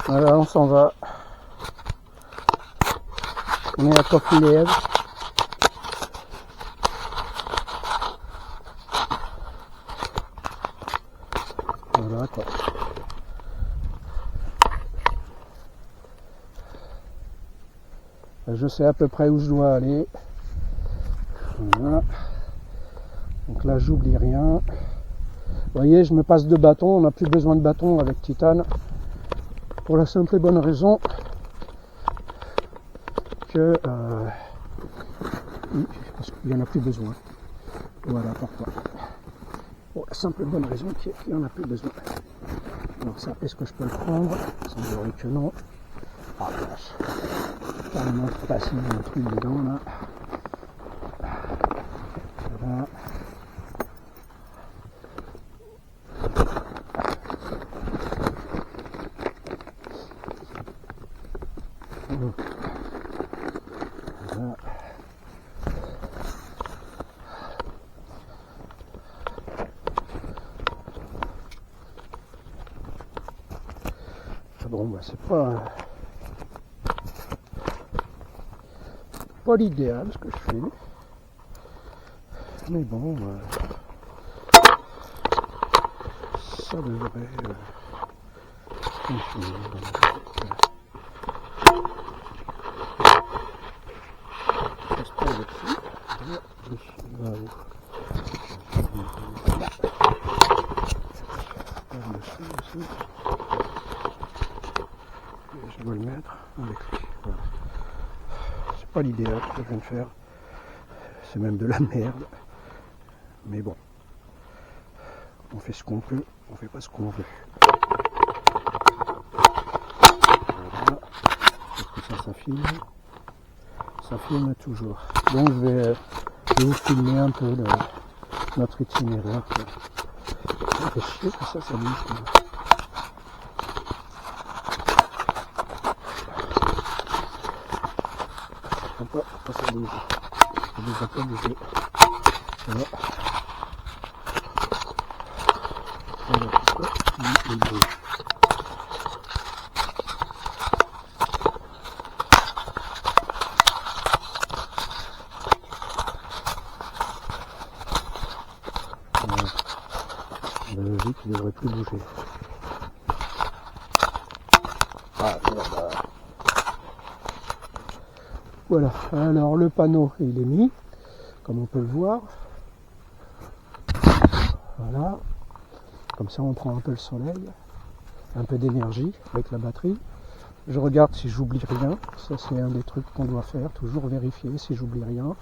Voilà, on s'en va. On est à Coquilève. Voilà quoi. Je sais à peu près où je dois aller. Voilà. Donc là j'oublie rien. Vous voyez, je me passe de bâton. On n'a plus besoin de bâton avec Titane. Pour la simple et bonne raison que parce qu'il n'y en a plus besoin. Voilà pourquoi. Pour la simple et bonne raison qu'il n'y en a plus besoin. Alors ça, est-ce que je peux le prendre? Il semblerait que non. Ah vache. Carrément passer un truc dedans là. Voilà. Voilà. Bon bah c'est pas l'idéal ce que je fais, mais bon ça devrait fonctionner. Je dois le mettre avec lui. Voilà. C'est pas l'idéal que je viens de faire. C'est même de la merde. Mais bon. On fait ce qu'on peut, on fait pas ce qu'on veut. Voilà. Est-ce que ça filme? Ça filme toujours. Donc je vais vous filmer un peu notre itinéraire. Ça fait chier que ça bouge. Pas ça bouge. Je ne vais pas bouger. Voilà. Voilà pourquoi il bouge. Voilà. La logique, il ne devrait plus bouger. Ah, voilà. Voilà, alors le panneau il est mis, comme on peut le voir. Voilà, comme ça on prend un peu le soleil, un peu d'énergie avec la batterie. Je regarde si j'oublie rien, ça c'est un des trucs qu'on doit faire, toujours vérifier si j'oublie rien.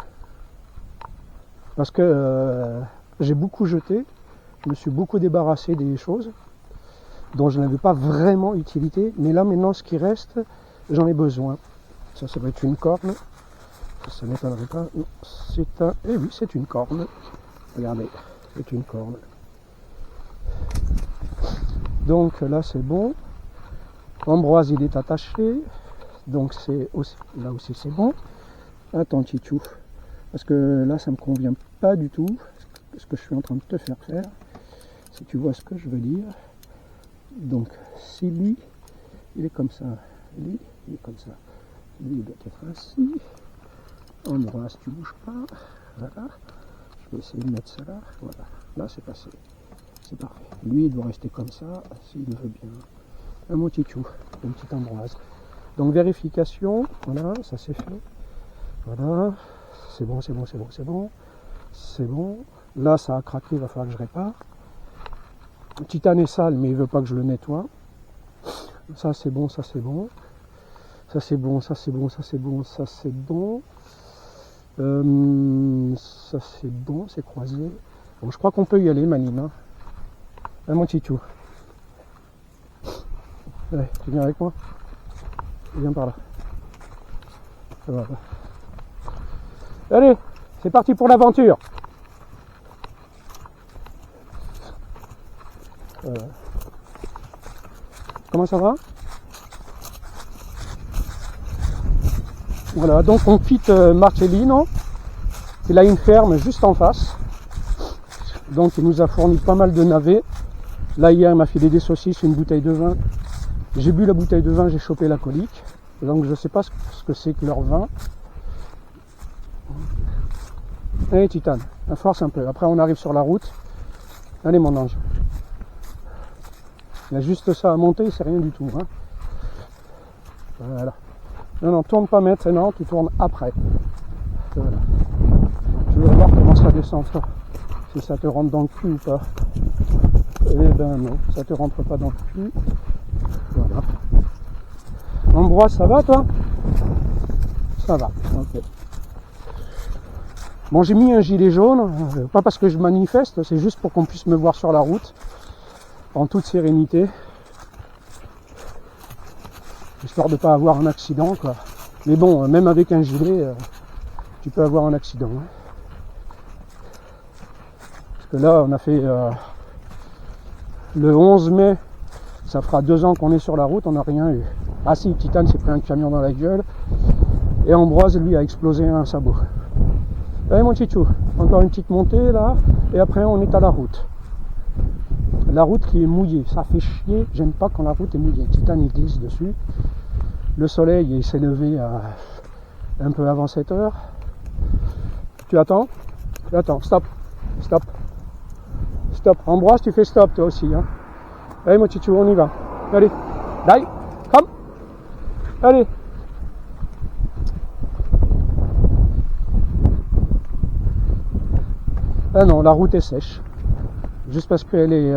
Parce que j'ai beaucoup jeté, je me suis beaucoup débarrassé des choses dont je n'avais pas vraiment utilité, mais là maintenant ce qui reste, j'en ai besoin. Ça va être une corne. Ça m'étonnerait pas. C'est un. Eh oui, c'est une corne. Regardez, c'est une corne. Donc là, c'est bon. Ambroise, il est attaché. Donc c'est aussi. Là aussi, c'est bon. Attends, Titou. Parce que là, ça me convient pas du tout. Ce que je suis en train de te faire faire. Si tu vois ce que je veux dire. Donc, si lui, il est comme ça. Lui, il est comme ça. Lui, il doit être ainsi. Ambroise, tu bouges pas. Voilà. Je vais essayer de mettre ça là. Voilà. Là, c'est passé. C'est parfait. Lui, il doit rester comme ça, s'il veut bien. Un mon petit chou, une petite Ambroise. Donc, vérification. Voilà, ça c'est fait. Voilà. C'est bon, c'est bon, c'est bon, c'est bon. C'est bon. Là, ça a craqué, il va falloir que je répare. Titane est sale, mais il veut pas que je le nettoie. Ça, c'est bon, ça, c'est bon. Ça c'est bon, ça c'est bon, ça c'est bon, ça c'est bon. Ça c'est bon, c'est croisé. Bon, je crois qu'on peut y aller, Manine. Hein. Mon titou. Ouais, tu viens avec moi? Tu viens par là. Ça va. Allez, c'est parti pour l'aventure. Comment ça va? Voilà, donc on quitte Marcellino. Il a une ferme juste en face. Donc il nous a fourni pas mal de navets. Là hier il m'a filé des saucisses, une bouteille de vin. J'ai bu la bouteille de vin, j'ai chopé la colique. Donc je sais pas ce que c'est que leur vin. Allez Titane, force un peu. Après on arrive sur la route. Allez mon ange. Il y a juste ça à monter, c'est rien du tout. Hein. Voilà. Non, tourne pas maintenant, tu tournes après. Voilà. Je veux voir comment ça descend ça. Si ça te rentre dans le cul ou pas. Eh ben non, ça te rentre pas dans le cul. Voilà. Ambroise, ça va toi? Ça va, ok. Bon, j'ai mis un gilet jaune, pas parce que je manifeste, c'est juste pour qu'on puisse me voir sur la route, en toute sérénité. Histoire de ne pas avoir un accident, quoi. Mais bon, même avec un gilet, tu peux avoir un accident. Hein. Parce que là, on a fait le 11 mai, ça fera 2 ans qu'on est sur la route, on n'a rien eu. Ah si, Titane s'est pris un camion dans la gueule, et Ambroise, lui, a explosé un sabot. Allez mon tichou, encore une petite montée là, et après on est à la route. La route qui est mouillée, ça fait chier, j'aime pas quand la route est mouillée. Titane il glisse dessus. Le soleil il s'est levé à un peu avant 7 heures. Tu attends? Tu attends, stop, stop, stop. Ambroise, tu fais stop toi aussi. Hein. Allez mon tichou, on y va. Allez, dai, come. Allez. Ah non, la route est sèche. Juste parce qu'elle est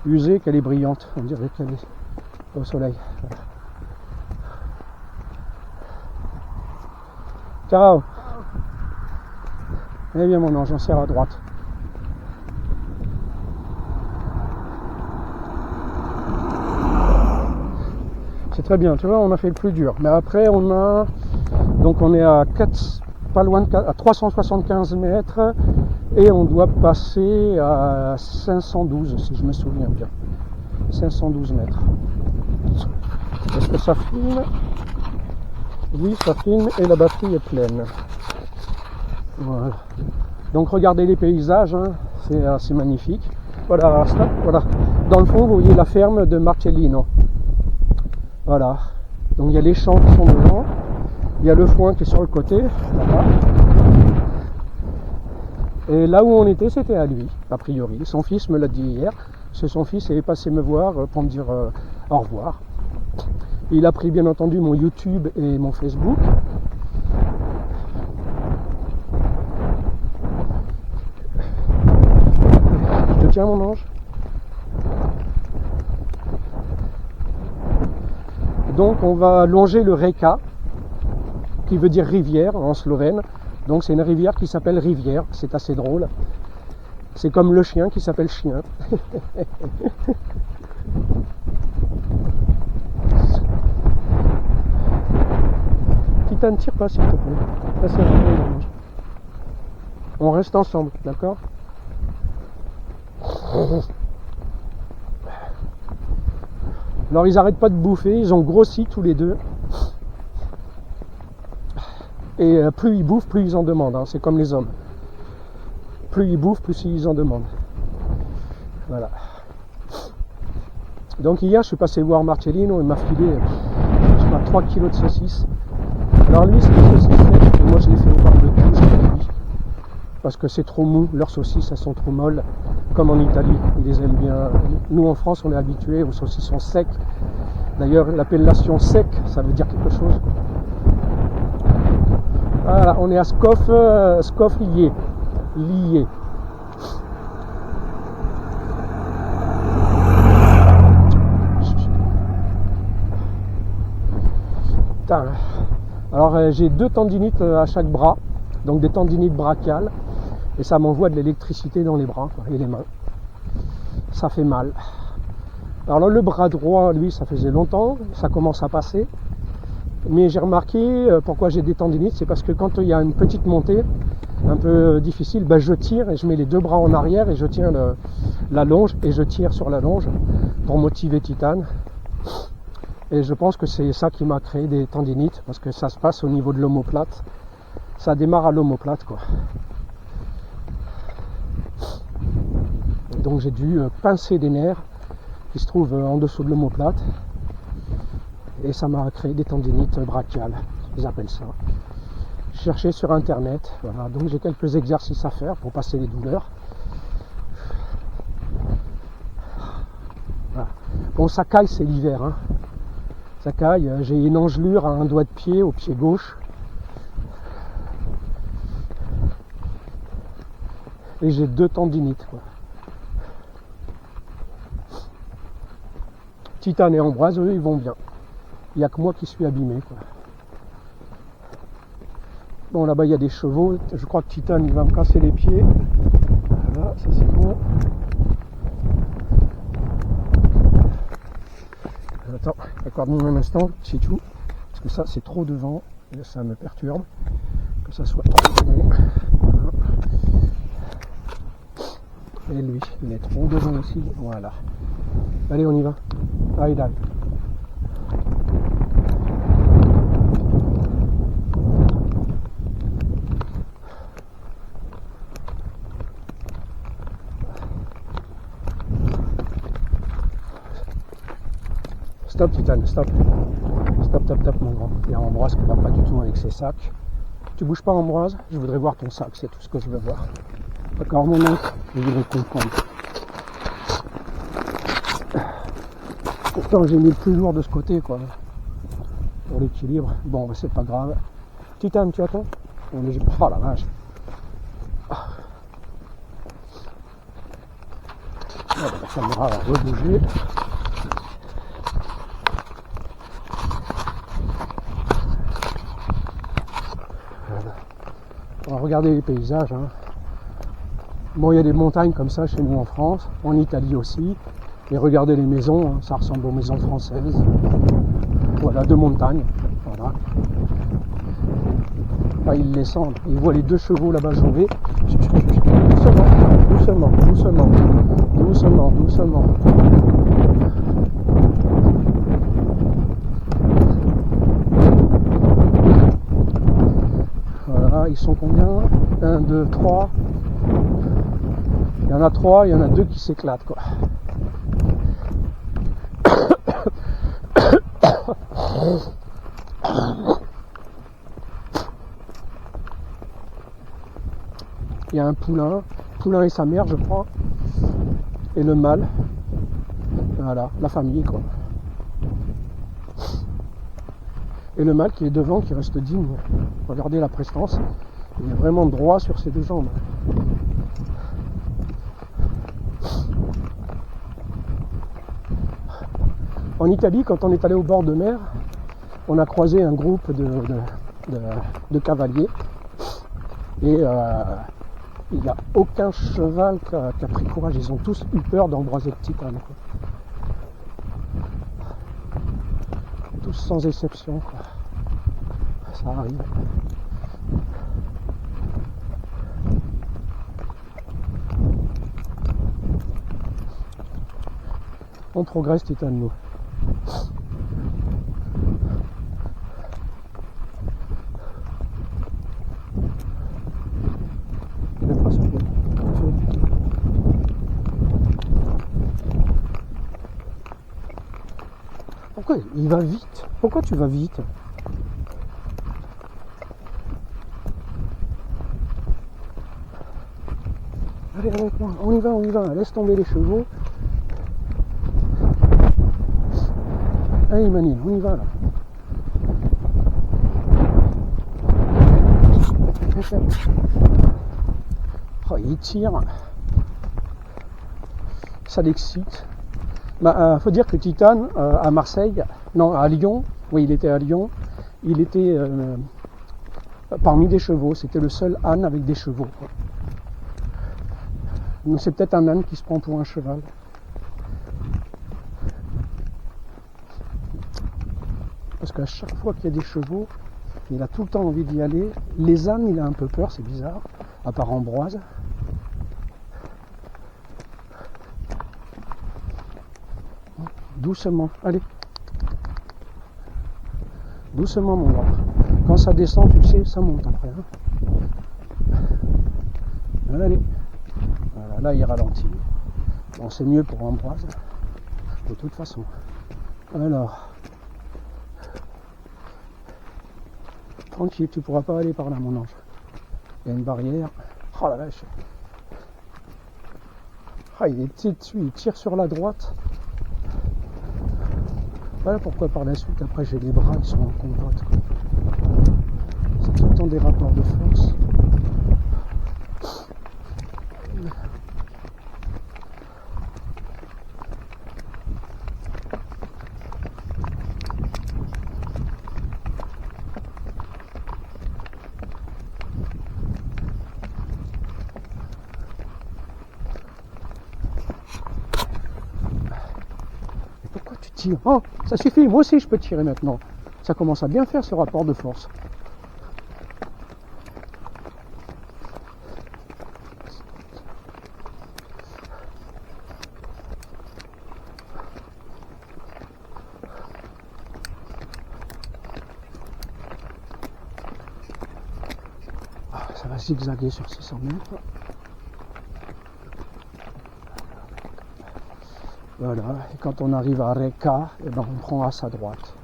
usée, qu'elle est brillante. On dirait qu'elle est au soleil. Voilà. Ciao. Eh bien mon ange, on serre à droite. C'est très bien, tu vois, on a fait le plus dur. Mais après, on est à 4, pas loin de 4, à 375 mètres. Et on doit passer à 512, si je me souviens bien. 512 mètres. Est-ce que ça filme? Oui, ça filme et la batterie est pleine. Voilà. Donc regardez les paysages, hein. C'est assez magnifique. Voilà, voilà. Dans le fond, vous voyez la ferme de Marcellino. Voilà. Donc il y a les champs qui sont devant. Il y a le foin qui est sur le côté. Là-bas. Et là où on était, c'était à lui, a priori. Son fils me l'a dit hier. Son fils est passé me voir pour me dire au revoir. Il a pris bien entendu mon YouTube et mon Facebook. Je te tiens mon ange. Donc on va longer le Reka, qui veut dire rivière en slovène. Donc c'est une rivière qui s'appelle Rivière, c'est assez drôle. C'est comme le chien qui s'appelle Chien. Titane, tire pas s'il te plaît. Là, c'est on reste ensemble, d'accord? Alors ils arrêtent pas de bouffer, ils ont grossi tous les deux. Et plus ils bouffent, plus ils en demandent. Hein. C'est comme les hommes. Plus ils bouffent, plus ils en demandent. Voilà. Donc hier, je suis passé voir Marcellino, il m'a filé, je sais pas, 3 kilos de saucisses. Alors lui, c'est des saucisses sèches, et moi je les fais au barbecue, je les cuis. Parce que c'est trop mou, leurs saucisses, elles sont trop molles. Comme en Italie, ils les aiment bien. Nous en France, on est habitués aux saucissons secs. D'ailleurs, l'appellation sec, ça veut dire quelque chose. Voilà, on est à Scof lié. Putain. Alors j'ai 2 tendinites à chaque bras, donc des tendinites brachiales, et ça m'envoie de l'électricité dans les bras quoi, et les mains. Ça fait mal. Alors là, le bras droit, lui, ça faisait longtemps, ça commence à passer. Mais j'ai remarqué pourquoi j'ai des tendinites, c'est parce que quand il y a une petite montée un peu difficile, ben je tire et je mets les 2 bras en arrière et je tiens la longe et je tire sur la longe pour motiver Titane. Et je pense que c'est ça qui m'a créé des tendinites, parce que ça se passe au niveau de l'omoplate. Ça démarre à l'omoplate quoi. Donc j'ai dû pincer des nerfs qui se trouvent en dessous de l'omoplate. Et ça m'a créé des tendinites brachiales, ils appellent ça. J'ai cherché sur internet, voilà, donc j'ai quelques exercices à faire pour passer les douleurs. Voilà. Bon, ça caille, c'est l'hiver, hein. Ça caille, j'ai une engelure à un doigt de pied, au pied gauche. Et j'ai 2 tendinites, quoi. Titane et Ambroise, eux, ils vont bien. Il n'y a que moi qui suis abîmé, quoi. Bon, là-bas, il y a des chevaux. Je crois que Titane, il va me casser les pieds. Voilà, ça c'est bon. Attends, accorde-moi un instant, c'est tout. Parce que ça, c'est trop devant. Et ça me perturbe. Que ça soit trop devant. Voilà. Et lui, il est trop devant aussi. Voilà. Allez, on y va. Ah, il arrive. Stop, Titane, stop. Stop, stop, stop, mon grand. Il y a Ambroise qui va pas du tout avec ses sacs. Tu bouges pas, Ambroise? Je voudrais voir ton sac, c'est tout ce que je veux voir. D'accord, mon oncle? Je voudrais comprendre. Pourtant, j'ai mis le plus lourd de ce côté, quoi. Pour l'équilibre. Bon, bah, c'est pas grave. Titane, tu attends? Oh la vache. La caméra va rebouger. Voilà. On va regarder les paysages, hein. Bon, il y a des montagnes comme ça chez nous en France, en Italie aussi. Et regardez les maisons, hein, ça ressemble aux maisons françaises. Voilà, 2 montagnes. Voilà. Ah, ils descendent, ils voient les 2 chevaux là-bas jouer. Doucement, doucement, doucement, doucement, doucement. Voilà, ils sont combien? 1, 2, 3. Il y en a 3, il y en a 2 qui s'éclatent, quoi. Il y a un poulain et sa mère, je crois, et le mâle. Voilà, la famille, quoi. Et le mâle qui est devant, qui reste digne. Regardez la prestance, il est vraiment droit sur ses 2 jambes. En Italie, quand on est allé au bord de mer, on a croisé un groupe de cavaliers. Et il n'y a aucun cheval qui a pris courage. Ils ont tous eu peur d'Ambroise et de Titane. Tous sans exception, quoi. Ça arrive. On progresse, Titane, nous. Pourquoi il va vite? Pourquoi tu vas vite? Allez avec moi, on y va, laisse tomber les chevaux. Allez Manine, on y va là. Oh, il tire. Ça l'excite. Bah, faut dire que Titane, à Marseille, non, à Lyon, oui, il était à Lyon, il était parmi des chevaux, c'était le seul âne avec des chevaux. Donc c'est peut-être un âne qui se prend pour un cheval. Parce qu'à chaque fois qu'il y a des chevaux, il a tout le temps envie d'y aller. Les ânes, il a un peu peur, c'est bizarre, à part Ambroise. Doucement, allez. Doucement, mon gars. Quand ça descend, tu sais, ça monte après. Hein. Allez. Voilà, là, il ralentit. Bon, c'est mieux pour Ambroise. De toute façon. Alors. tranquille, tu pourras pas aller par là, mon ange. Il y a une barrière. Oh la vache. Ah, il est dessus, il tire sur la droite. Voilà pourquoi par la suite, après j'ai les bras, ils sont en compote. C'est tout le temps des rapports de force. Oh, ça suffit, moi aussi je peux tirer maintenant. Ça commence à bien faire ce rapport de force. Ah, ça va zigzaguer sur 600 mètres. Voilà, et quand on arrive à Reka, eh ben on prend à sa droite.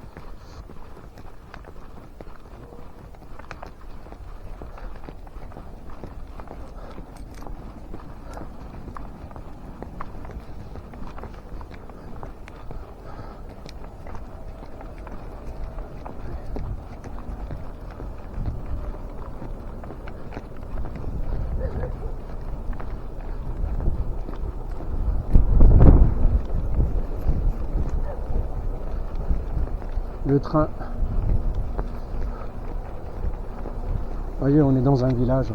Le train. Vous voyez, on est dans un village.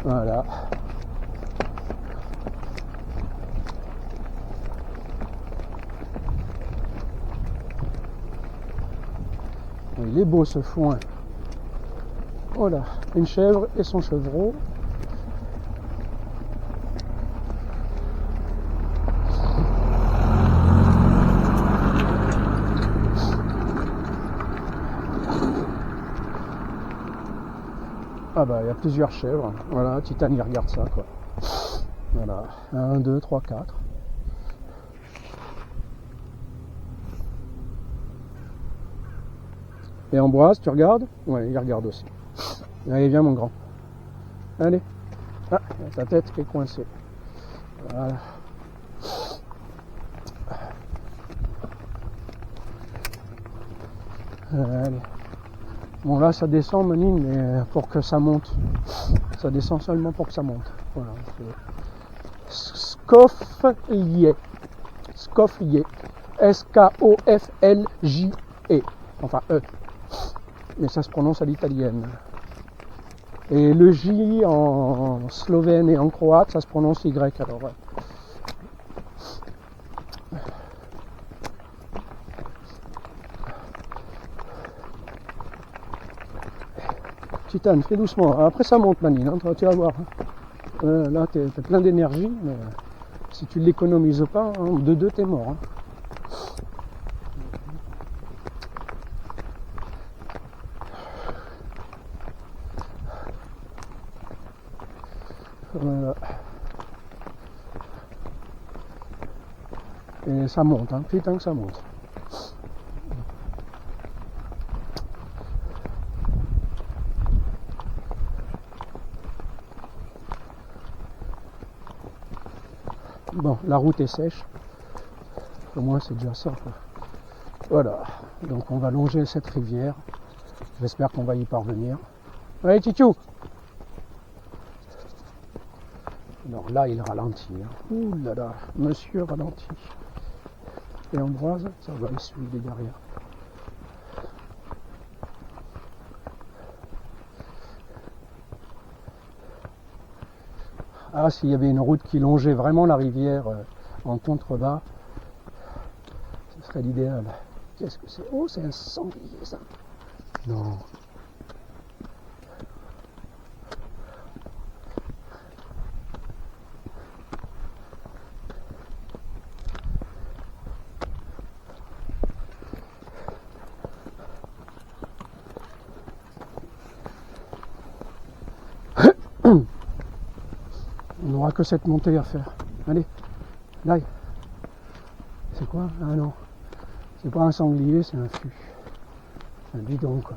Voilà. Il est beau ce foin. Voilà, une chèvre et son chevreau. Ah bah il y a plusieurs chèvres. Voilà, Titane il regarde ça quoi. Voilà, 1, 2, 3, 4. Et Ambroise, tu regardes? Ouais, il regarde aussi. Allez, viens mon grand. Allez. Ah, ta tête qui est coincée. Voilà. Allez. Bon là ça descend Manine, mais pour que ça monte. Ça descend seulement pour que ça monte. Voilà. Skoflie. Skoflie. S-K-O-F-L-J-E. Enfin E. Mais ça se prononce à l'italienne. Et le J en slovène et en croate, ça se prononce Y. Alors, Titane, fais doucement. Après ça monte Manine, hein, tu vas voir. Là, t'es plein d'énergie, mais si tu ne l'économises pas, hein, de deux, t'es mort. Hein. Voilà. Et ça monte, hein, putain que ça monte. Bon, la route est sèche. Au moins c'est déjà ça. Quoi. Voilà. Donc on va longer cette rivière. J'espère qu'on va y parvenir. Allez Tichou. Alors là il ralentit. Hein. Ouh là là, monsieur ralentit. Et Ambroise, ça va, il suit derrière. Ah, s'il y avait une route qui longeait vraiment la rivière en contrebas, ce serait l'idéal. Qu'est-ce que c'est? Oh, c'est un sanglier, ça. Non. n'aura que cette montée à faire. Allez, là. C'est quoi? Ah non, c'est pas un sanglier, c'est un fût. Un bidon, quoi.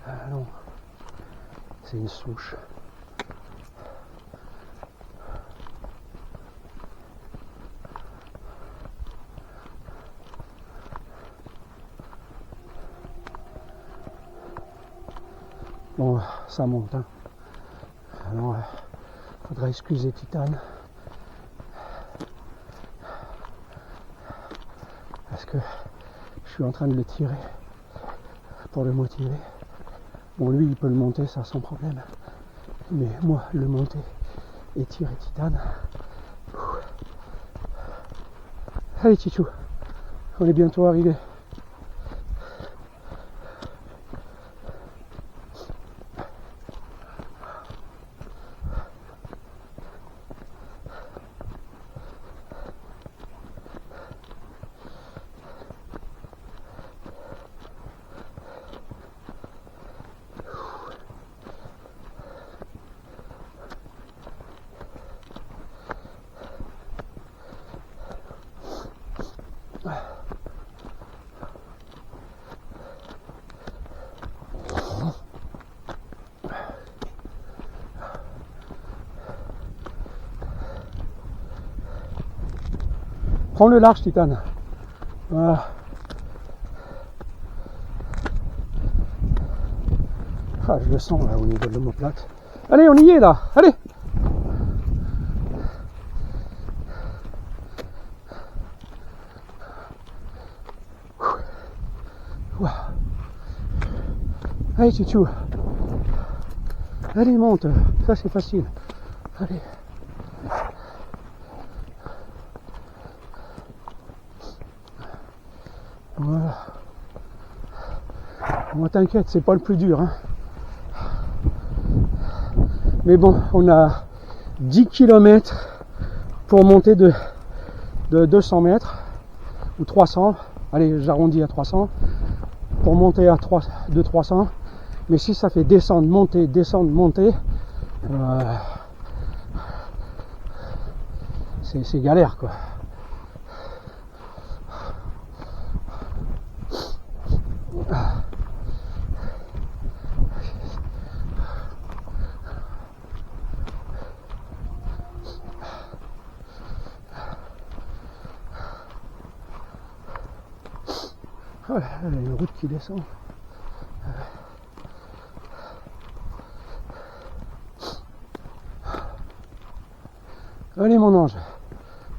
Ah non, c'est une souche. Bon, ça monte, hein. Alors, faudra excuser Titane. Parce que je suis en train de le tirer pour le motiver. Bon, lui, il peut le monter, ça, sans problème. Mais moi, le monter et tirer Titane. Allez, Tichou, on est bientôt arrivé. Prends le large, Titane. Voilà. Ah, je le sens là au niveau de l'omoplate. Allez, on y est là. Allez. Allez, Tichou. Allez, monte. Ça, c'est facile. Allez. Voilà. Moi, t'inquiète, c'est pas le plus dur, hein. Mais bon, on a 10 km pour monter de 200 mètres ou 300. Allez, j'arrondis à 300 pour monter à 300. Mais si ça fait descendre, monter, c'est galère, quoi. Voilà, il y a une route qui descend. Allez mon ange,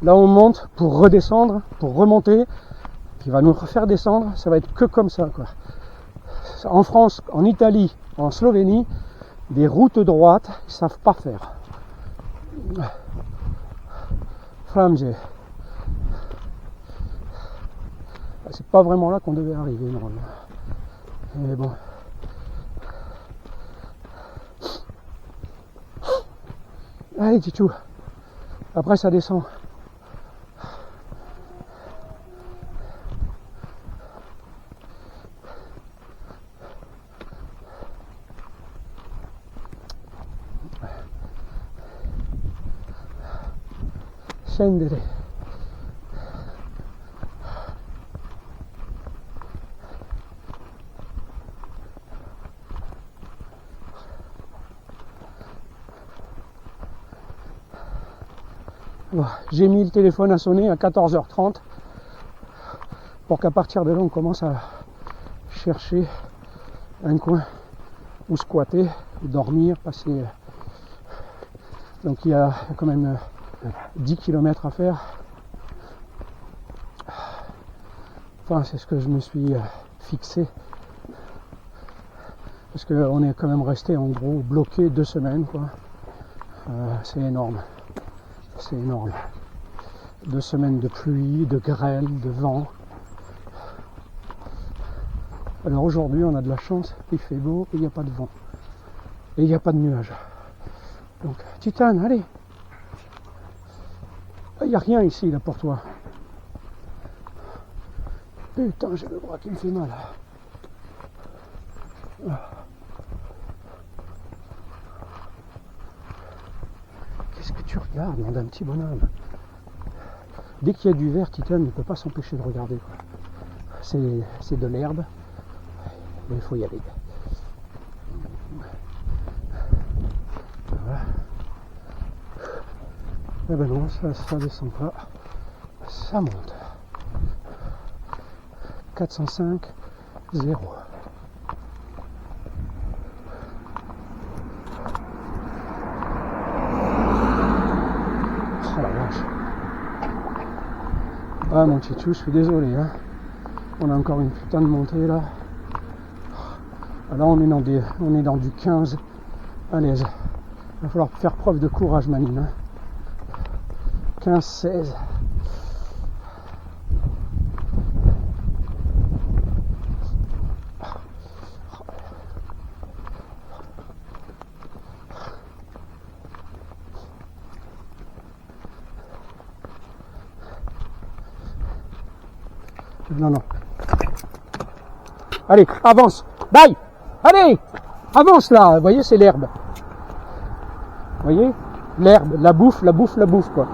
là on monte pour redescendre, pour remonter, qui va nous refaire descendre, ça va être que comme ça, quoi. En France, en Italie, en Slovénie, des routes droites, ils savent pas faire. Flamge. C'est pas vraiment là qu'on devait arriver normalement. Mais bon. Allez Tichou. Après ça descend. Scendere. J'ai mis le téléphone à sonner à 14h30 pour qu'à partir de là on commence à chercher un coin où squatter, où dormir, passer. Donc il y a quand même 10 km à faire. Enfin, c'est ce que je me suis fixé. Parce qu'on est quand même resté en gros bloqué 2 semaines, quoi. C'est énorme. C'est énorme. 2 semaines de pluie, de grêle, de vent. Alors aujourd'hui, on a de la chance, il fait beau et il n'y a pas de vent. Et il n'y a pas de nuages. Donc, Titane, allez. Il n'y a rien ici, là, pour toi. Putain, j'ai le bras qui me fait mal. Qu'est-ce que tu regardes, mon d'un petit bonhomme? Dès qu'il y a du vert, Titane ne peut pas s'empêcher de regarder. C'est de l'herbe. Mais il faut y aller. Voilà. Eh ben non, ça descend pas. Ça monte. 405, 0. Oh la vache. Ah mon Titou, je suis désolé. Hein. On a encore une putain de montée là. Là on est dans du 15 à l'aise. Il va falloir faire preuve de courage, Manine. Hein. 15, 16. Non, non. Allez, avance. Bye. Allez, avance là. Vous voyez, c'est l'herbe. Vous voyez, l'herbe, la bouffe, quoi.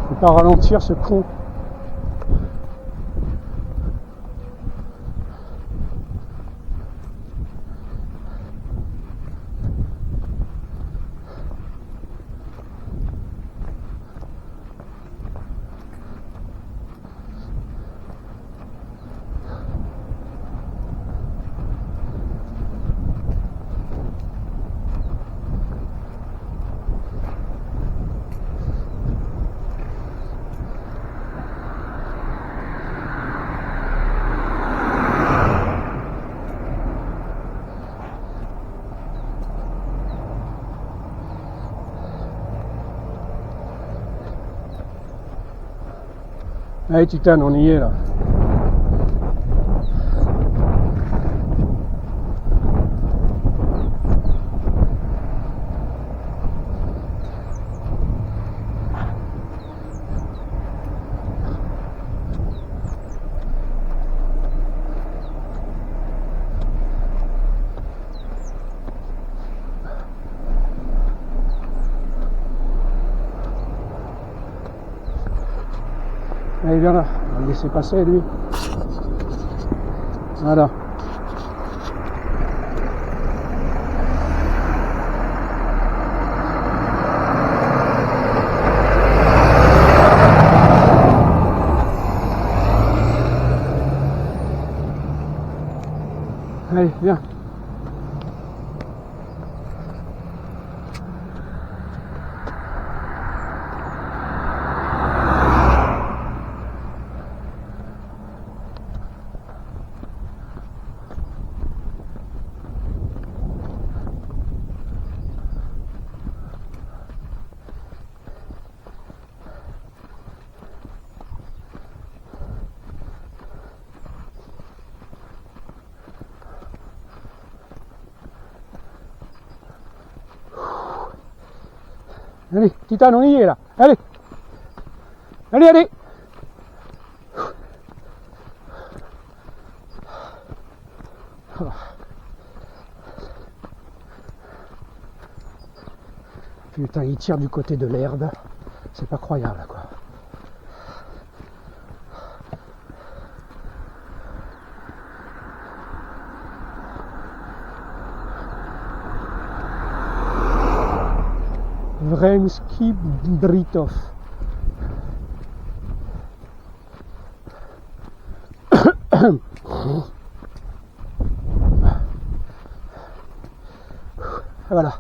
Faut pas ralentir ce con. Allez Titane, on y est là. Allez, viens là, on va le laisser passer lui. Voilà. Allez, viens. Allez, Titane, on y est là. Allez. Allez, allez. Putain, il tire du côté de l'herbe. C'est pas croyable, quoi. Vremski Britov. Voilà,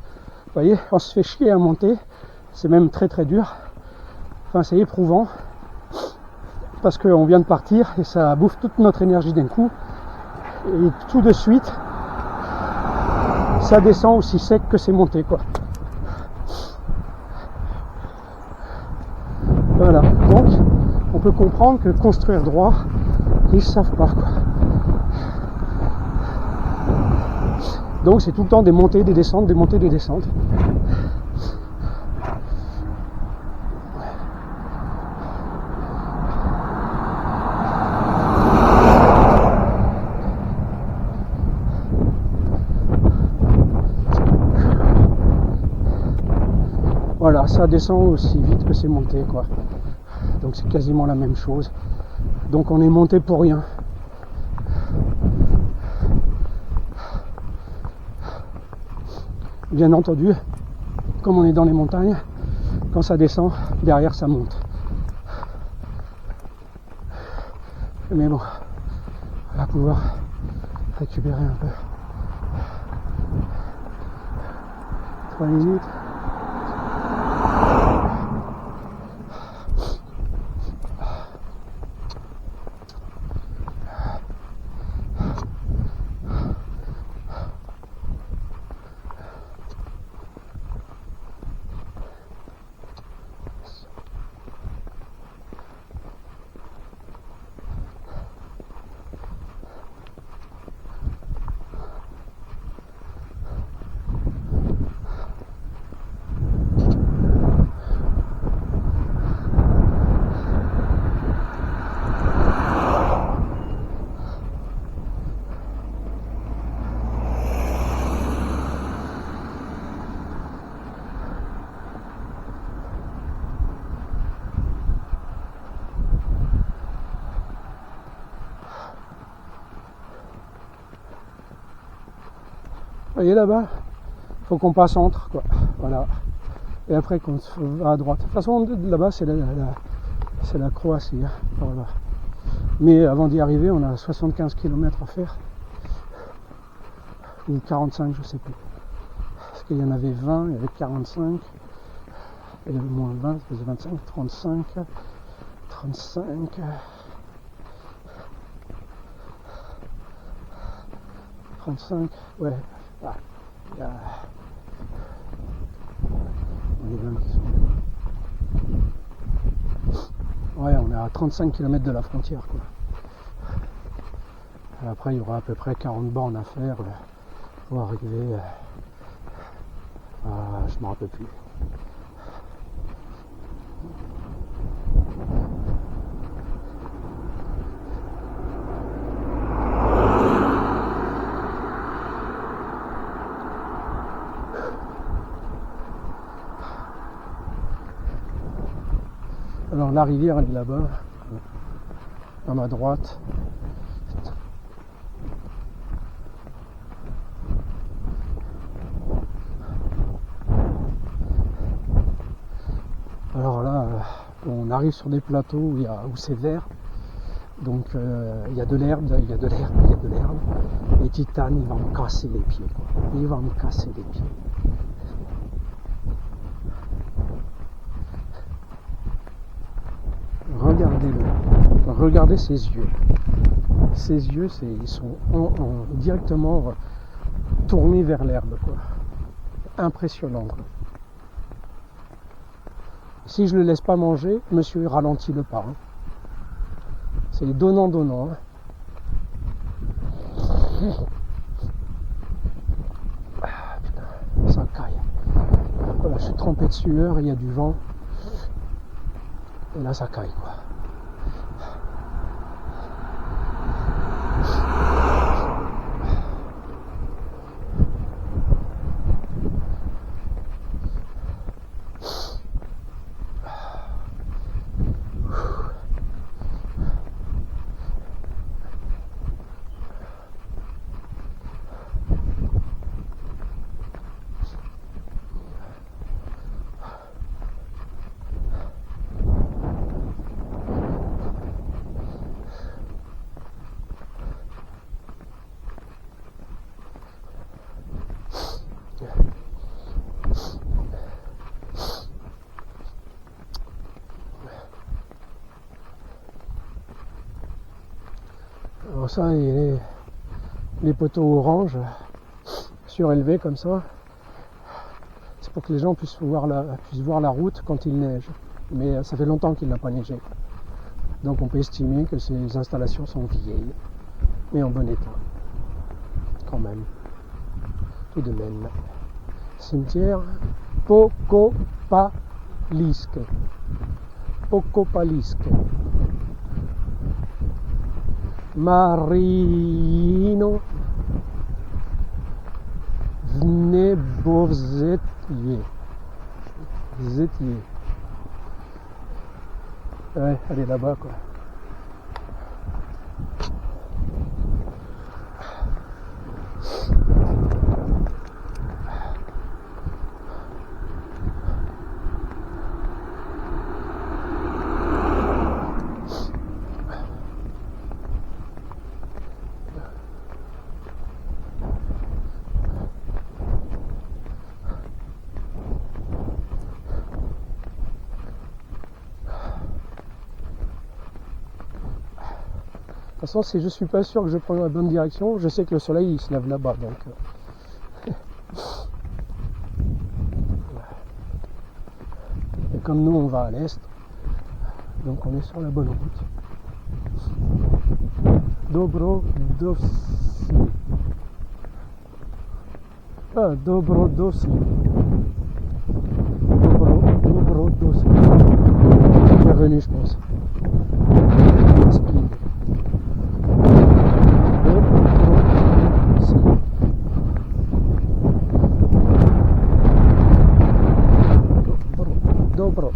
vous voyez, on se fait chier à monter, c'est même très très dur, enfin c'est éprouvant, parce qu'on vient de partir et ça bouffe toute notre énergie d'un coup, et tout de suite, ça descend aussi sec que c'est monté, quoi. Voilà, donc on peut comprendre que construire droit, ils savent pas, quoi. Donc c'est tout le temps des montées, des descentes, des montées, des descentes. Voilà, ça descend aussi vite que c'est monté, quoi. Donc c'est quasiment la même chose. Donc on est monté pour rien. Bien entendu, comme on est dans les montagnes, quand ça descend, derrière ça monte. Mais bon, on va pouvoir récupérer un peu. 3 minutes. Vous voyez là-bas, il faut qu'on passe entre, quoi. Voilà. Et après qu'on va à droite. De toute façon, là-bas, c'est la Croatie. Hein. Voilà. Mais avant d'y arriver, on a 75 km à faire. Ou 45, je sais plus. Parce qu'il y en avait 20, il y avait 45. Il y avait moins 20, ça faisait 25, 35, 35. 35, ouais. Ah, on est 20. Ouais, on est à 35 km de la frontière, quoi. Et après, il y aura à peu près 40 bornes à faire pour arriver à... je ne me rappelle plus. Alors la rivière elle est là-bas, à ma droite. Alors là, on arrive sur des plateaux où c'est vert, donc il y a de l'herbe, il y a de l'herbe, il y a de l'herbe. Et Titane, il va me casser les pieds, quoi. Il va me casser les pieds. Regardez-le, regardez ses yeux. Ses yeux, ils sont directement tournés vers l'herbe, quoi. Impressionnant. Si je le laisse pas manger, monsieur ralentit le pas. Hein. C'est donnant-donnant. Hein. Ah, putain, ça caille. Voilà, je suis trempé de sueur, il y a du vent. Et là, ça caille, quoi. Alors ça, les poteaux orange surélevés comme ça, c'est pour que les gens puissent voir la route quand il neige. Mais ça fait longtemps qu'il n'a pas neigé. Donc on peut estimer que ces installations sont vieilles, mais en bon état. Quand même. Tout de même. Cimetière Pokopaliske. Pokopaliske. Marino Vnebovzetje. Ouais, elle est là-bas quoi. De toute façon, si je suis pas sûr que je prends la bonne direction, je sais que le soleil il se lève là-bas, donc. Et comme nous on va à l'est, donc on est sur la bonne route. Dobrodovci. Ah, Dobrodovci. Dobrodovci. Bienvenue, je pense. Speed. Dobro.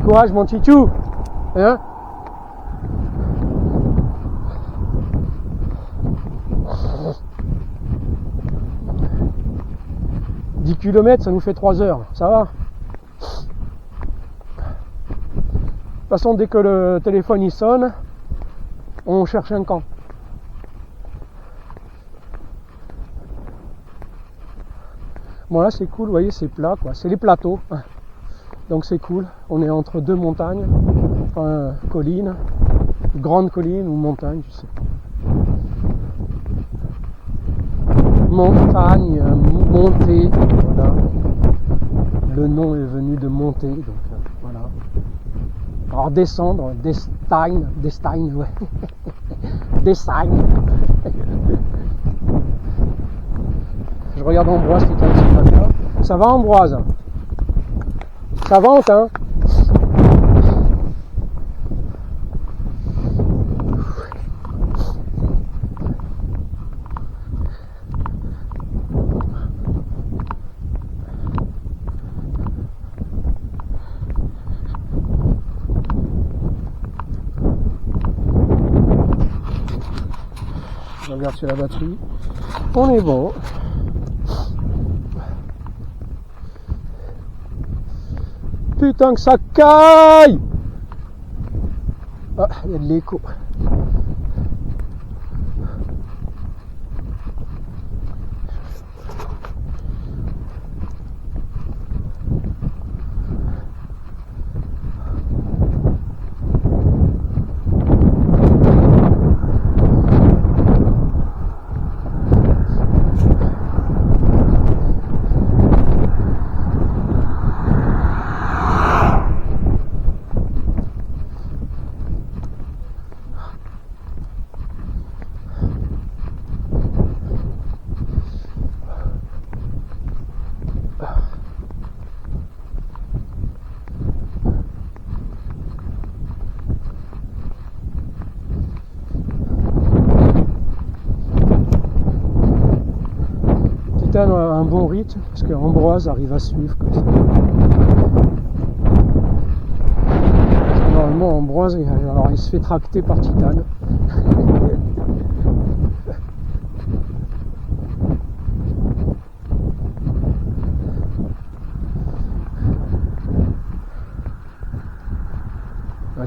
Courage mon titou, hein? 10 km, ça nous fait 3 heures, ça va? De toute façon, dès que le téléphone il sonne, on cherche un camp. Bon là c'est cool, vous voyez, c'est plat quoi, c'est les plateaux. Donc c'est cool, on est entre deux montagnes, enfin collines, grande colline ou montagne, je sais pas. Montagne, montée, voilà. Le nom est venu de monter, donc voilà. Alors descendre, Destein, ouais. Destein. Je regarde Ambroise qui est un petit peu là. Ça va Ambroise? Ça avance, hein? Je regarde sur la batterie. On est bon. Putain que ça caille! Ah, il y a de l'écho. Un bon rythme parce que Ambroise arrive à suivre comme ça. Normalement Ambroise alors il se fait tracter par Titane.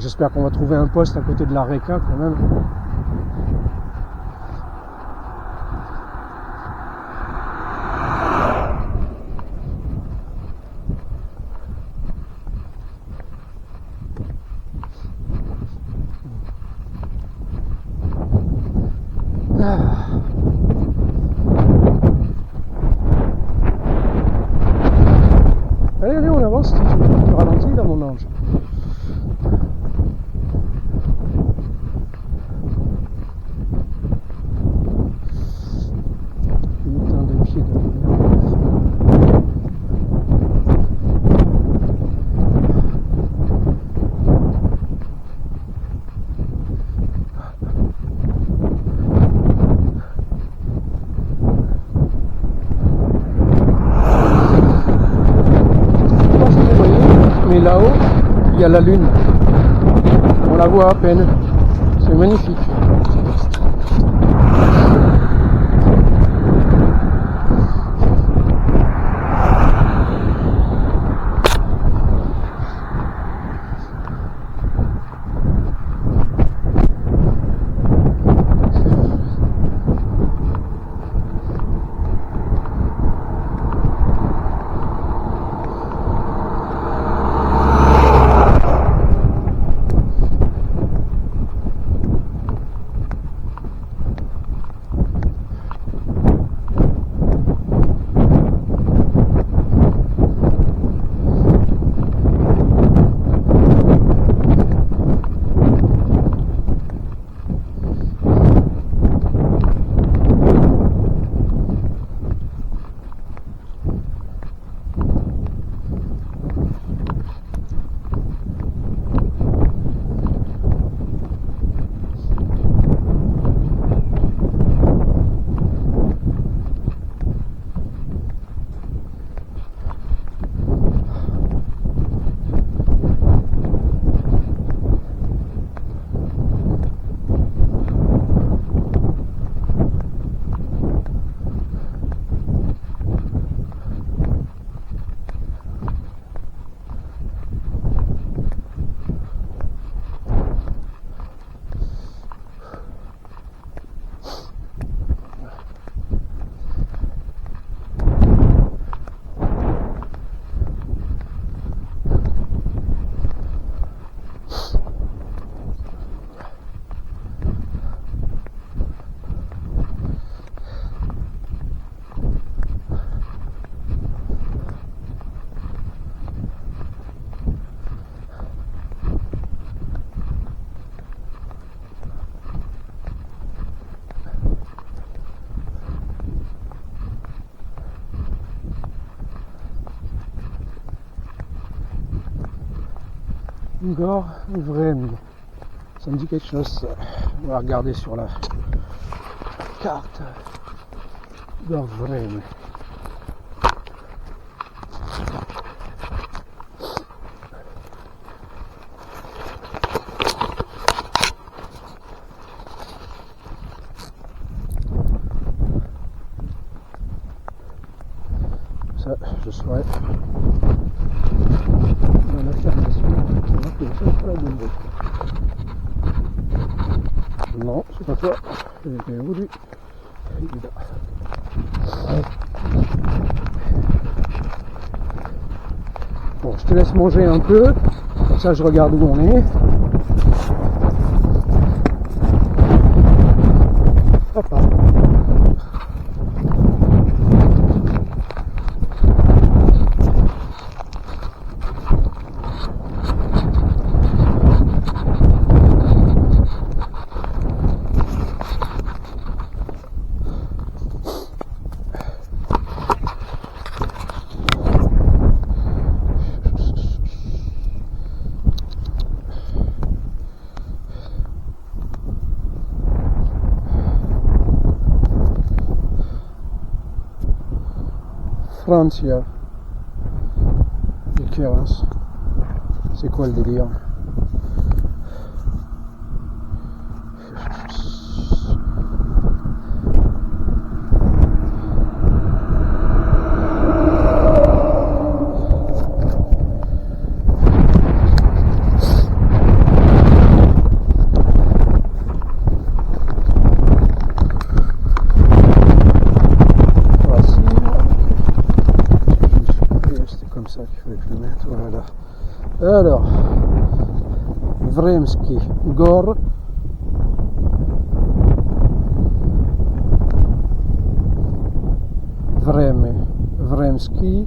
J'espère qu'on va trouver un poste à côté de la Reka quand même. Allez, allez, on avance, tu ralentis là mon ange. Putain de pied de merde. Mais là-haut, il y a la lune. On la voit à peine. C'est magnifique. Gore Vrem. Ça me dit quelque chose, ça. On va regarder sur la carte. Gore Vrem. Ça, je saurais. Dans l'affirmation, on va que ça pas la bonne route. Non, c'est pas toi. J'ai voulu. Il est là. Bon, je te laisse manger un peu. Comme ça, je regarde où on est. Papa. Francia. Et Keras. C'est quoi le délire? Vremski. Gor Vremski.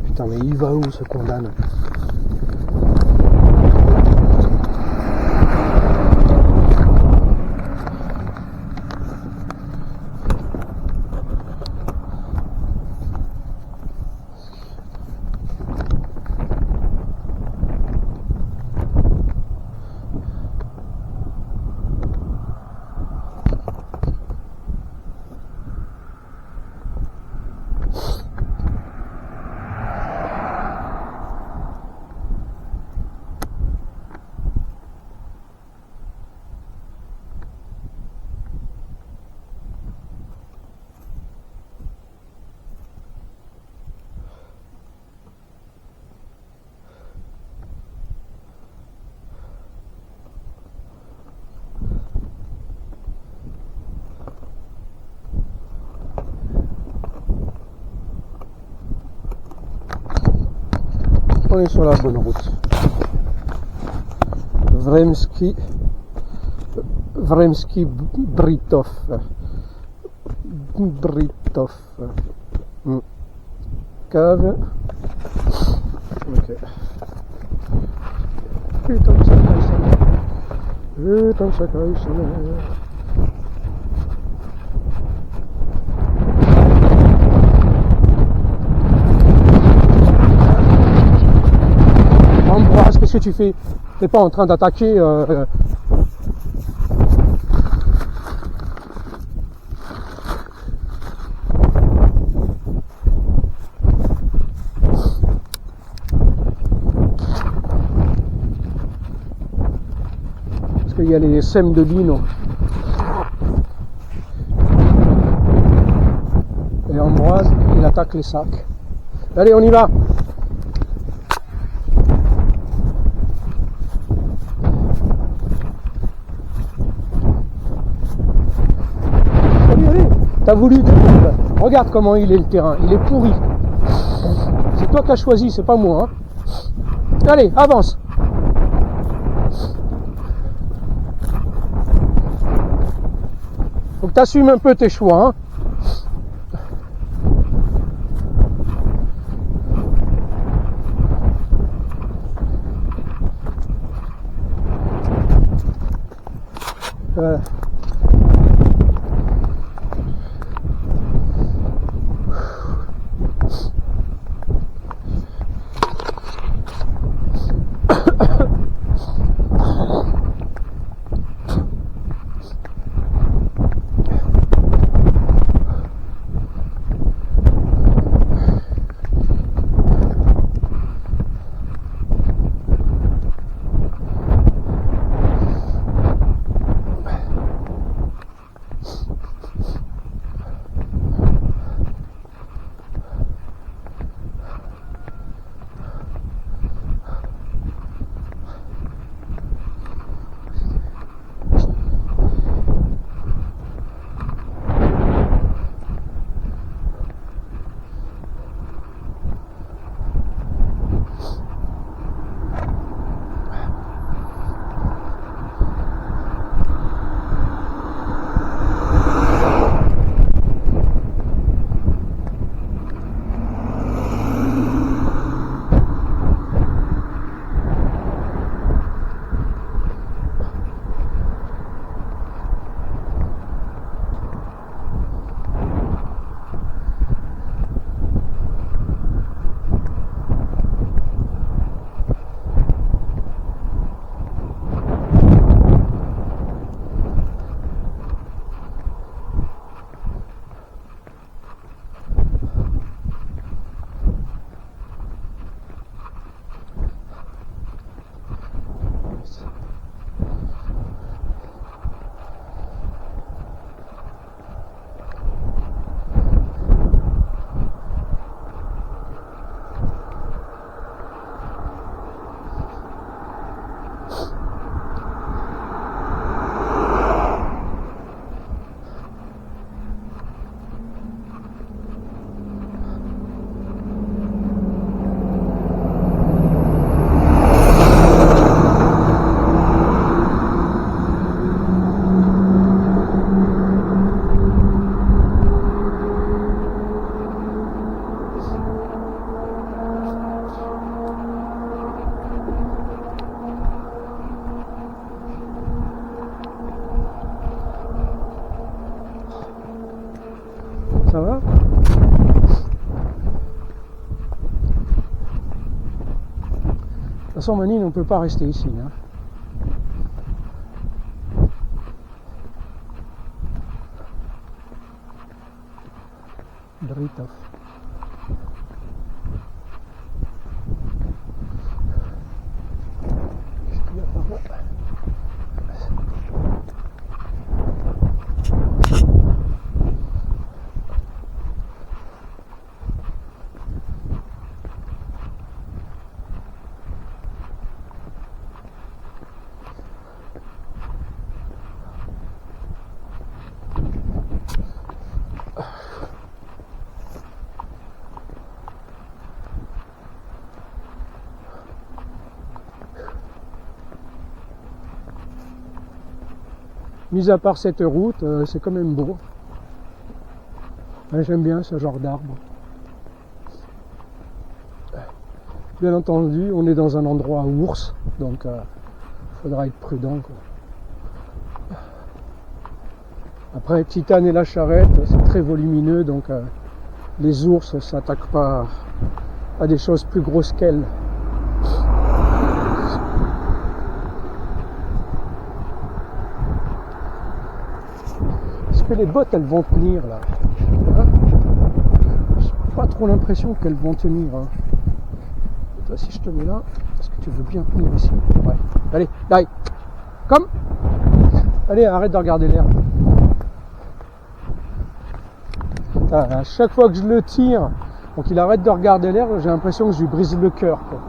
Putain, mais il va où ce condamne? On est sur la bonne route. Vremski Britov. Cave. Ok. Putain que ça caille. Putain que ça caille. Ambroise, qu'est-ce que tu fais? T'es pas en train d'attaquer Parce qu'il y a les sèmes de Dino. Et Ambroise, il attaque les sacs. Allez, on y va! T'as voulu de... Regarde comment il est le terrain, il est pourri. C'est toi qui as choisi, c'est pas moi. Hein. Allez, avance. Faut que t'assumes un peu tes choix. Hein. Voilà. façon, Manine, on ne peut pas rester ici. Hein. Dritov. Qu'est-ce qu'il y a par là? Mis à part cette route, c'est quand même beau. J'aime bien ce genre d'arbre. Bien entendu, on est dans un endroit à ours, donc il faudra être prudent, quoi. Après, Titane et la Charrette, c'est très volumineux, donc les ours ne s'attaquent pas à des choses plus grosses qu'elles. Est-ce que les bottes, elles vont tenir là? Hein? J'ai pas trop l'impression qu'elles vont tenir. Hein. Et toi, si je te mets là, est-ce que tu veux bien tenir ici? Ouais. Allez, allez, comme. Allez, arrête de regarder l'air. À chaque fois que je le tire, pour qu'il arrête de regarder l'air, j'ai l'impression que je lui brise le cœur. Quoi.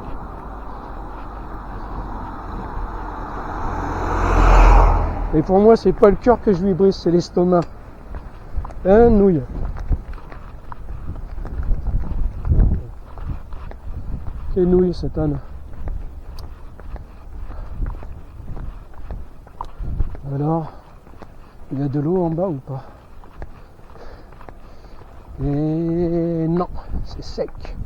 Et pour moi, c'est pas le cœur que je lui brise, c'est l'estomac. Hein, nouille. Quelle nouille, cette âne. Alors, il y a de l'eau en bas ou pas? Et non, c'est sec.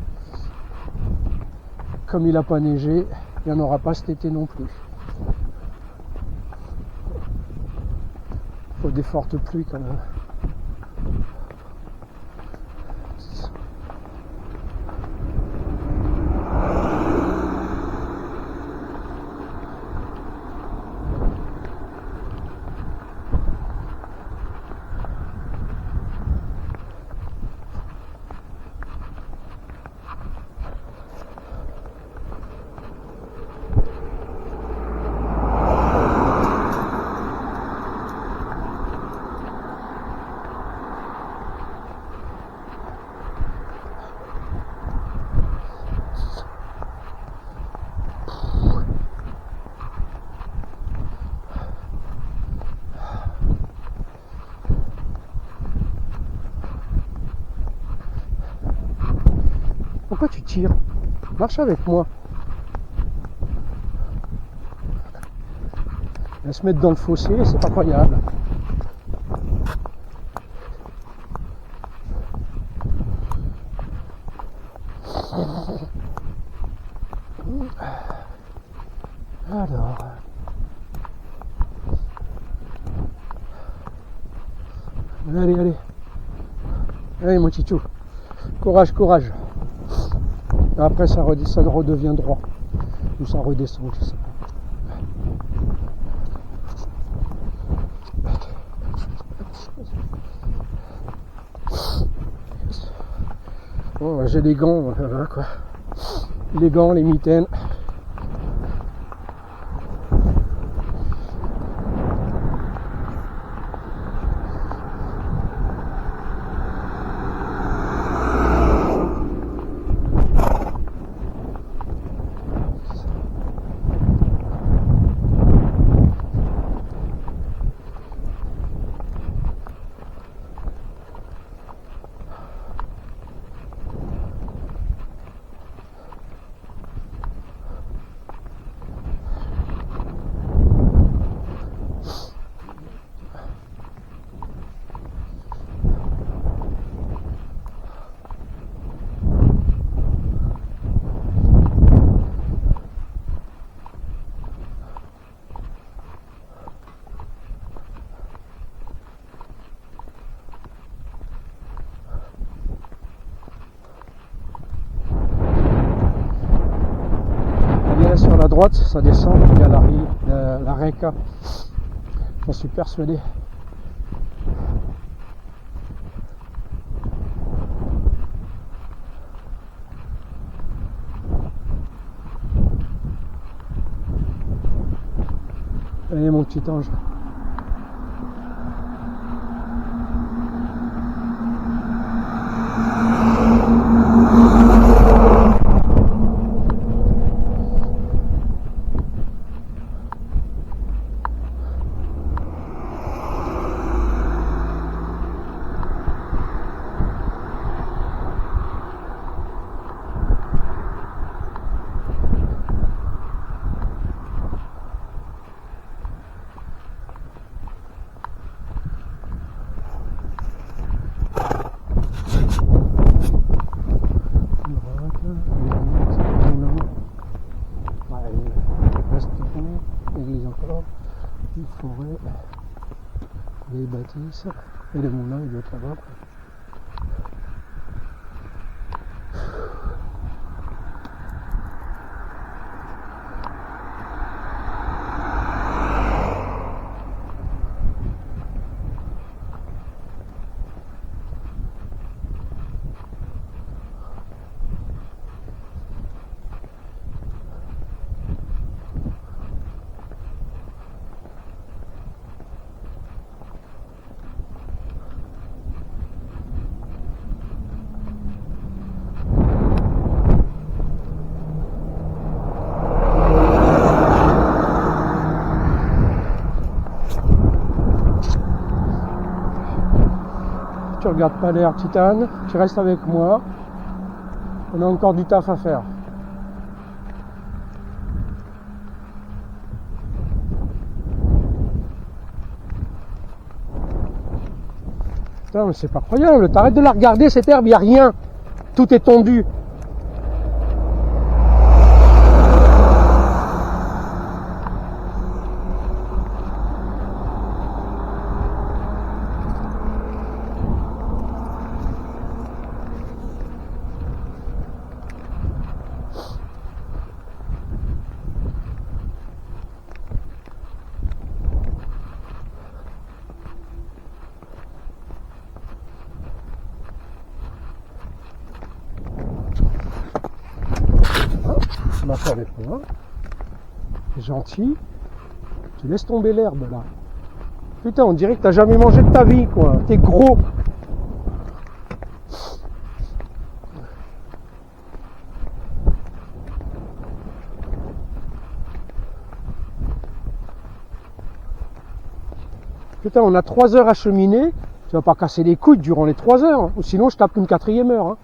Comme il n'a pas neigé, il n'y en aura pas cet été non plus. Il faut des fortes pluies quand même. Pourquoi tu tires? Marche avec moi. Elle va se mettre dans le fossé, c'est pas croyable. Alors. Allez, allez. Allez, mon titou. Courage, courage. Après, ça redevient droit. Ou ça redescend, je sais pas. Bon, j'ai des gants, voilà quoi. Les gants, les mitaines. droite, ça descend, il y a la Reka. J'en suis persuadé. Allez mon petit ange. Église encore, une forêt, des bâtisses, et les moulins, il doit être là-bas. Tu regardes pas l'air, Titane, tu restes avec moi. On a encore du taf à faire. Putain, mais c'est pas croyable, t'arrêtes de la regarder cette herbe, y a rien. Tout est tondu. Tu m'as fait avec moi. T'es gentil. Tu laisses tomber l'herbe là. Putain, on dirait que t'as jamais mangé de ta vie, quoi. T'es gros. Putain, on a 3 heures à cheminer. Tu vas pas casser les couilles durant les 3 heures. Hein. Ou sinon, je tape une 4e heure. Hein.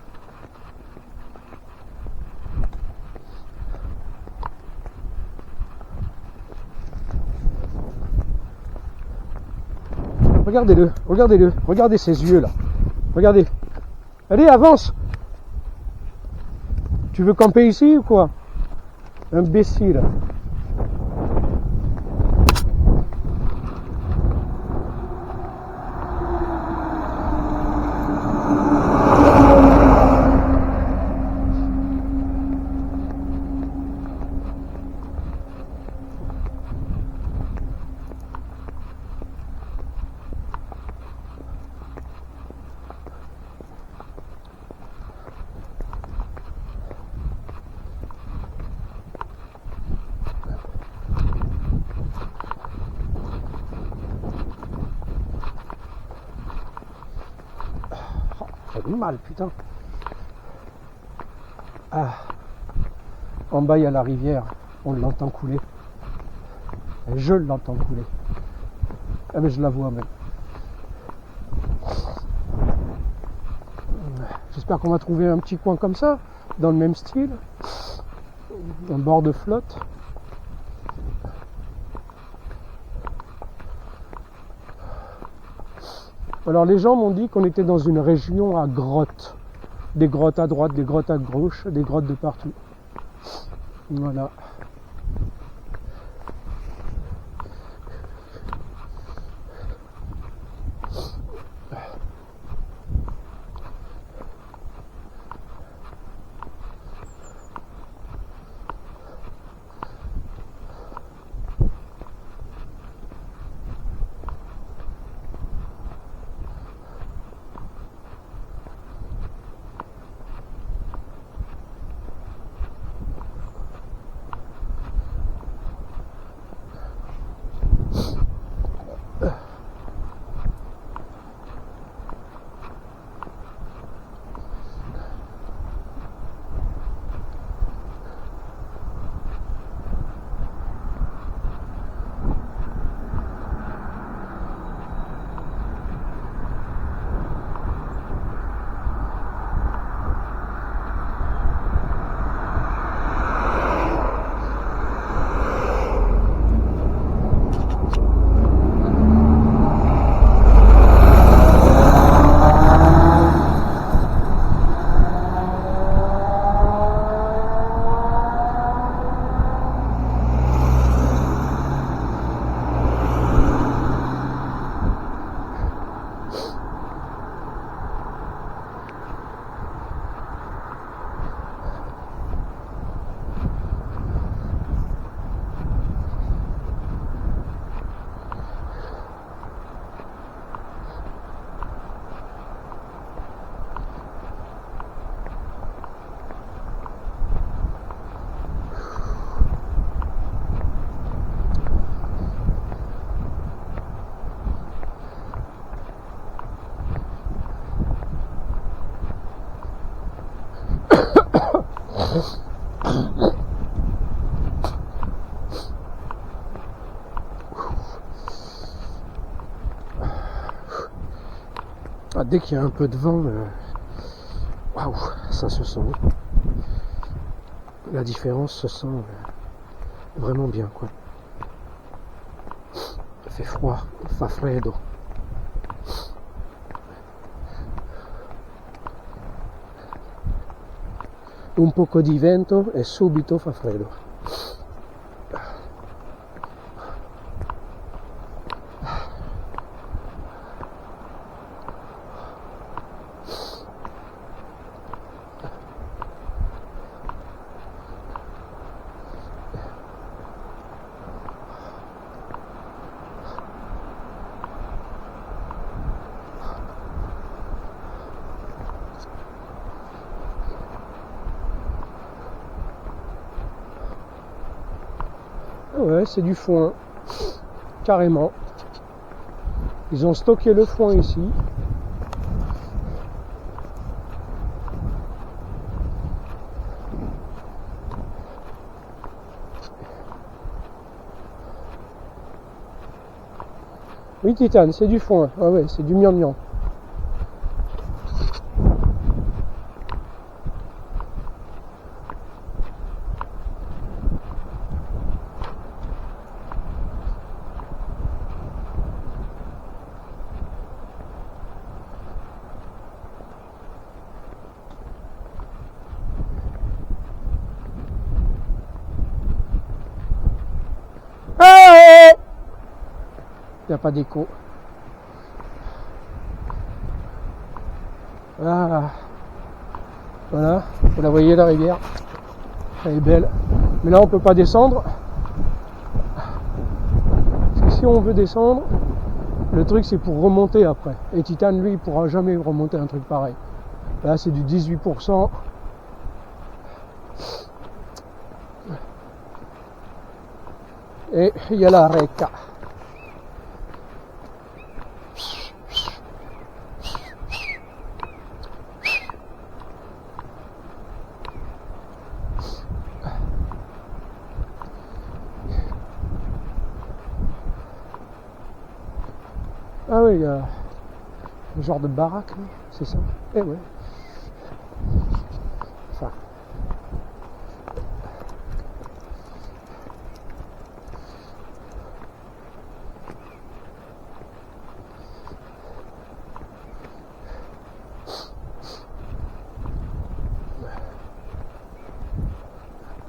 Regardez-le, regardez-le, regardez ses yeux là. Regardez. Allez, avance. Tu veux camper ici ou quoi? Imbécile. Ça fait mal, putain. Ah. En bas, il y a la rivière. On l'entend couler. Et je l'entends couler. Ah, mais je la vois même. J'espère qu'on va trouver un petit coin comme ça, dans le même style. Un bord de flotte. Alors les gens m'ont dit qu'on était dans une région à grottes. Des grottes à droite, des grottes à gauche, des grottes de partout. Voilà. Ah, dès qu'il y a un peu de vent, waouh, ça se sent. La différence se sent vraiment bien, quoi. Il fait froid, fa freddo. Un poco di vento e subito fa freddo. Ouais, c'est du foin, carrément. Ils ont stocké le foin ici. Oui, Titane, c'est du foin. Ah ouais, c'est du miam-miam. Il n'y a pas d'écho. Ah, voilà, vous la voyez la rivière, elle est belle. Mais là on peut pas descendre. Parce que si on veut descendre, le truc c'est pour remonter après. Et Titane lui il pourra jamais remonter un truc pareil. Là c'est du 18%. Et il y a la Reca. Ah oui, il y a un genre de baraque, c'est ça? Eh ouais. Enfin.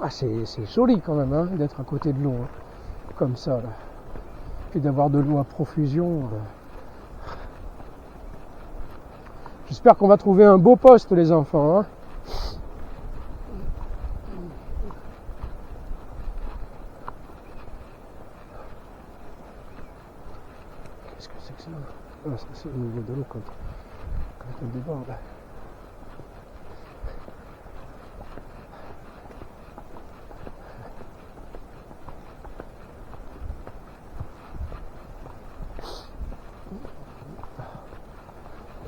Ah, c'est joli quand même, hein, d'être à côté de l'eau, hein, comme ça, là. Puis d'avoir de l'eau à profusion. J'espère qu'on va trouver un beau poste, les enfants, hein. Qu'est-ce que c'est que ça? Ah, ça c'est au niveau de l'eau quand elle déborde.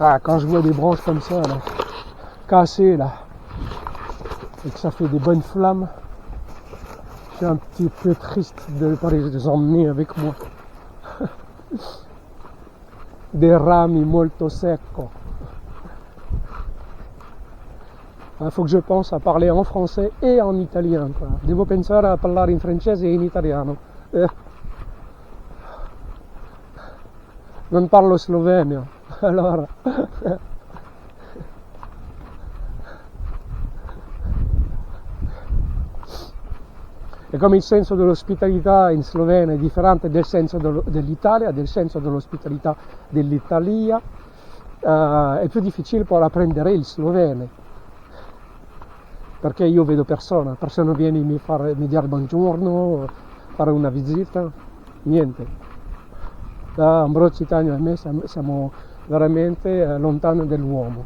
Ah, quand je vois des branches comme ça, là, cassées, là, et que ça fait des bonnes flammes, je suis un petit peu triste de ne pas les emmener avec moi. Des rami molto secco. Il faut que je pense à parler en français et en italien, quoi. Devo pensare a parlare in francese e in italiano. Non parlo sloveno, allora. E come il senso dell'ospitalità in Slovenia è differente del senso dell'Italia, del senso dell'ospitalità dell'Italia, è più difficile poi apprendere il sloveno. Perché io vedo persona viene mi dire buongiorno, fare una visita, niente. Da Ambrogio Titania e me siamo veramente lontani dall'uomo.